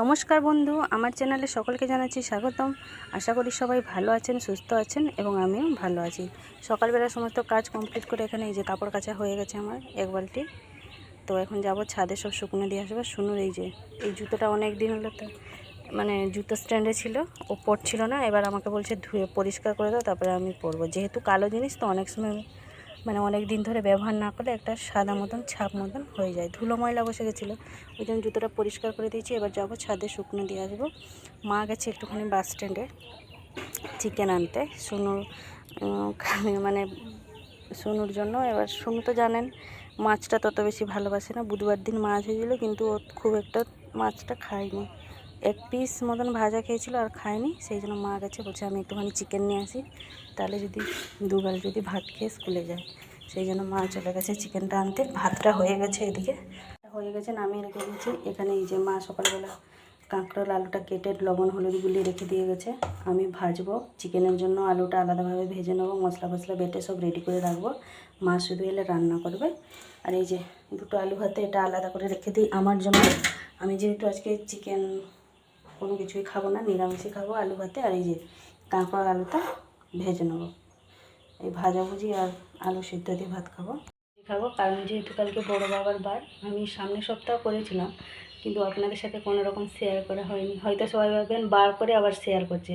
নমস্কার বন্ধু, আমার চ্যানেলে সকলকে জানাচ্ছি স্বাগতম। আশা করি সবাই ভালো আছেন, সুস্থ আছেন এবং আমিও ভালো আছি। সকালবেলা সমস্ত কাজ কমপ্লিট করে এখানে এই যে কাপড় কাচা হয়ে গেছে আমার এক বালতি। তো এখন যাব ছাদে সব শুকনো দিয়ে আসবো। শুনুন, এই জুতোটা অনেক দিন হলো, তো মানে জুতো স্ট্যান্ডে ছিল, ও পরছিল না। এবার আমাকে বলছে ধুয়ে পরিষ্কার করে দাও, তারপরে আমি পরবো। যেহেতু কালো জিনিস তো অনেক সময় অনেক দিন ধরে ব্যবহার না করলে একটা সাদা মতন ছাপ মতন হয়ে যায়, ধুলো ময়লা বসে গেছিলো। ওই জন্য জুতোটা পরিষ্কার করে দিয়েছি। এবার যাবো ছাদে শুকনো দিয়ে আসবো। মা গেছে একটুখানি বাস স্ট্যান্ডে চিকেন আনতে সুনুর, মানে সুনুর জন্য। এবার সুনু তো জানেন মাছটা তত বেশি ভালোবাসে না। বুধবার দিন মাছ হয়েছিল, কিন্তু ও খুব একটা মাছটা খায়নি, এক পিস মতন ভাজা খেয়েছিল আর খায়নি। সেই জন্য মা গেছে, বলছে আমি একটুখানি চিকেন নিয়ে আসি, তাহলে যদি দুবেল যদি ভাত খেয়ে স্কুলে যায়। সেই জন্য মা চলে গেছে চিকেনটা আনতে। ভাতটা হয়ে গেছে, এদিকে হয়ে গেছে, নামিয়ে রেখে দিয়েছি। এখানে এই যে মা সকালবেলা কাঁকরোল আলুটা কেটে লবণ হলুদ গুলিয়ে রেখে দিয়ে গেছে। আমি ভাজবো চিকেনের জন্য, আলুটা আলাদাভাবে ভেজে নেবো, মশলা ফসলা বেটে সব রেডি করে রাখবো। মা শুধু এলে রান্না করবে। আর এই যে দুটো আলু ভাতে, এটা আলাদা করে রেখে দিই আমার জন্য। আমি যেহেতু আজকে চিকেন কোনো কিছুই খাবো না, নিরামিষই খাবো, আলু ভাতে। আর এই যে কাঁকরোল আলুটা ভেজে নেবো, এই ভাজাভুজি আর আলু সিদ্ধ দিয়ে ভাত খাবো। কারণ যেহেতু কালকে বড় বাবার বার। আমি সামনের সপ্তাহ করেছিলাম, কিন্তু আপনাদের সাথে কোনো রকম শেয়ার করা হয়নি। হয়তো সবাই ভাববেন বার করে আবার শেয়ার করছে,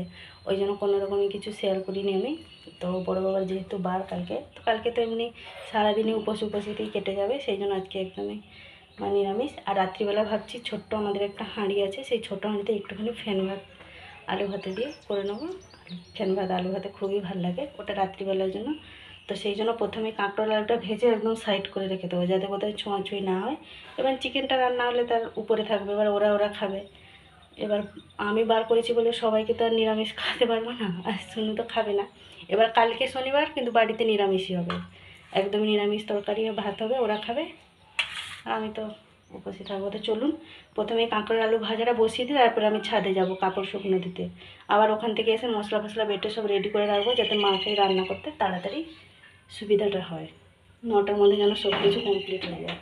ওই জন্য কোনো রকমই কিছু শেয়ার করিনি আমি। তো বড় বাবার যেহেতু বার কালকে, তো কালকে তো এমনি সারাদিনই উপোসেই কেটে যাবে। সেই জন্য আজকে একদমই নিরামিষ। আর রাত্রিবেলা ভাবছি ছোট্ট আমাদের একটা হাঁড়ি আছে, সেই ছোট্ট হাঁড়িতে একটুখানি ফ্যান ভাত আলু ভাতে দিয়ে করে নেবো। ফ্যান ভাত আলু ভাতে খুবই ভালো লাগে, ওটা রাত্রিবেলার জন্য। তো সেই জন্য প্রথমে কাঁকরোল আলুটা ভেজে একদম সাইড করে রেখে দেবো, যাতে কোথায় ছোঁয়াছুঁই না হয়। এবার চিকেনটা রান্না হলে তার উপরে থাকবে, এবার ওরা খাবে। এবার আমি বার করেছি বলে সবাইকে তো আর নিরামিষ খাওয়াতে পারবো না, আর শুনু তো খাবে না। এবার কালকে শনিবার, কিন্তু বাড়িতে নিরামিষই হবে, একদম নিরামিষ তরকারি ভাত হবে, ওরা খাবে। আর আমি তো উপস্থিত থাকবো। তো চলুন প্রথমে কাঁকরোল আলু ভাজাটা বসিয়ে দিই, তারপরে আমি ছাদে যাব কাপড় শুকনো দিতে। আবার ওখান থেকে এসে মশলা ফসলা বেটে সব রেডি করে রাখবো, যাতে মাকে রান্না করতে তাড়াতাড়ি সুবিধাটা হয়, 9টার মধ্যে যেন সব কিছু কমপ্লিট হয়ে যায়।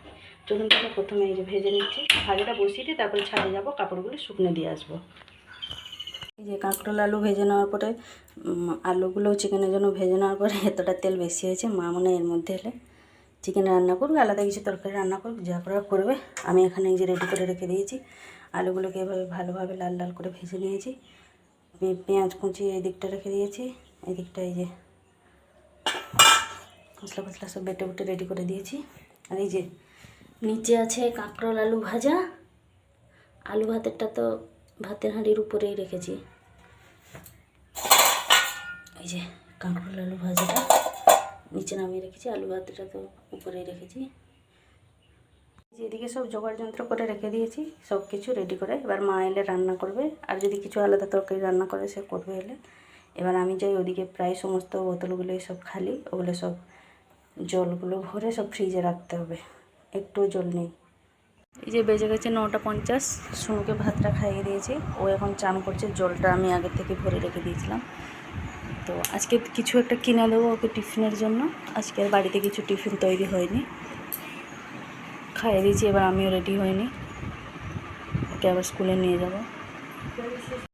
চলুন তাহলে প্রথমে এই যে ভেজে নিচ্ছি, ভাজাটা বসিয়ে দিয়ে তারপরে ছাদে যাব, কাপড়গুলো শুকনো দিয়ে আসবো। এই যে কাঁকরোল আলু ভেজে নেওয়ার পরে, আলুগুলো চিকেনের জন্য ভেজে নেওয়ার পরে এতটা তেল বেশি হয়েছে, মা মনে এর মধ্যে এলে চিকেন রান্না করবে, আলাদা কিছু তরকারি রান্না করবে, যা করার করবে। আমি এখানে এই যে রেডি করে রেখে দিয়েছি। আলুগুলোকে এভাবে ভালোভাবে লাল লাল করে ভেজে নিয়েছি। পেঁয়াজ কুচি এই দিকটা রেখে দিয়েছি, এই দিকটা এই যে মশলা ফসলা সব বেটে বুটে রেডি করে দিয়েছি। আর এই যে নিচে আছে কাঁকরোল আলু ভাজা, আলু ভাতেরটা তো ভাতের হাঁড়ির উপরেই রেখেছি। এই যে কাঁকরোল আলু ভাজাটা নিচে নামিয়ে রেখেছি, আলু ভাতটা তো উপরেই রেখেছি। এদিকে সব জোগাড় যন্ত্র করে রেখে দিয়েছি, সব কিছু রেডি করে। এবার মা এলে রান্না করবে, আর যদি কিছু আলাদা তরকারি রান্না করে সে করবে এলে। এবার আমি যাই ওদিকে, প্রায় সমস্ত বোতলগুলোই সব খালি, ওগুলো সব জলগুলো ভরে সব ফ্রিজে রাখতে হবে, একটু জল নেই। এই যে বেজে গেছে 9:50, সুনুকে ভাতটা খাইয়ে দিয়েছি, ও এখন চান করছে। জলটা আমি আগে থেকে ভরে রেখে দিয়েছিলাম। তো আজকে কিছু একটা কিনে দেবো ওকে টিফিনের জন্য। আজকে আর বাড়িতে কিছু টিফিন তৈরি হয়নি, খাইয়ে দিয়েছি। এবার আমিও রেডি হয়নি, ওকে আবার স্কুলে নিয়ে যাব।